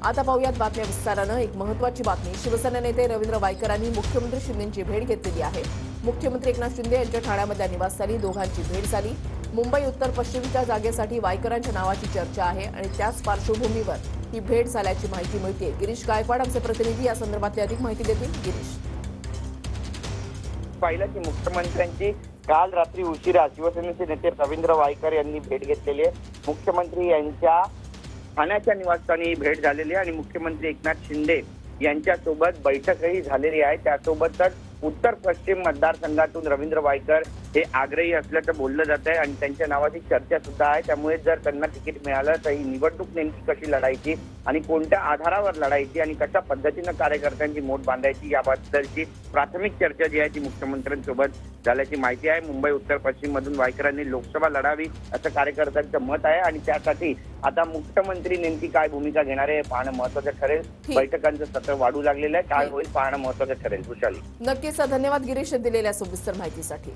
आता पाहूयात बातम्या विस्तारानं। एक महत्त्वाची बातमी, शिवसेना नेते रवींद्र वायकरांनी मुख्यमंत्री शिंदेंची भेट घेतलेली आहे। मुख्यमंत्री एकनाथ शिंदे यांच्या ठाण्यामधल्या निवासस्थानी दोघांची भेट झाली। मुंबई उत्तर पश्चिमच्या जागेसाठी वायकरांच्या नावाची चर्चा आहे आणि त्याच पार्श्वभूमीवर ही भेट झाल्याची माहिती मिळते। गिरीश गायकवाड आमचे प्रतिनिधी या संदर्भातली अधिक माहिती देतील। गिरीश, पाहिलं की मुख्यमंत्र्यांची काल रात्री उशिरा शिवसेनेचे नेते रवींद्र वायकर यांनी भेट घेतलेली आहे। मुख्यमंत्री यांच्या ठाण्याच्या निवासस्थानी ही भेट झालेली आहे आणि मुख्यमंत्री एकनाथ शिंदे यांच्यासोबत बैठकही झालेली आहे। त्यासोबतच उत्तर पश्चिम मतदारसंघातून रवींद्र वायकर हे आग्रही असल्याचं बोललं जात आहे आणि त्यांच्या नावाची चर्चा सुद्धा आहे। त्यामुळे जर त्यांना तिकीट मिळालं तर ही निवडणूक नेमकी कशी लढायची आणि कोणत्या आधारावर लढायची आणि कशा पद्धतीनं कार्यकर्त्यांची मोठ बांधायची याबद्दलची प्राथमिक चर्चा जी आहे ती मुख्यमंत्र्यांसोबत झाल्याची माहिती आहे। मुंबई उत्तर पश्चिम मधून वायकरांनी लोकसभा लढावी असं कार्यकर्त्यांचं मत आहे आणि त्यासाठी आता मुख्यमंत्री नेमकी काय भूमिका घेणार आहे पाहणं महत्त्वाचं ठरेल। बैठकांचं सत्र वाढू लागलेलं आहे, काय होईल पाहणं महत्त्वाचं ठरेल। वृषाली, नक्कीच धन्यवाद गिरीश दिलेल्या सविस्तर माहितीसाठी।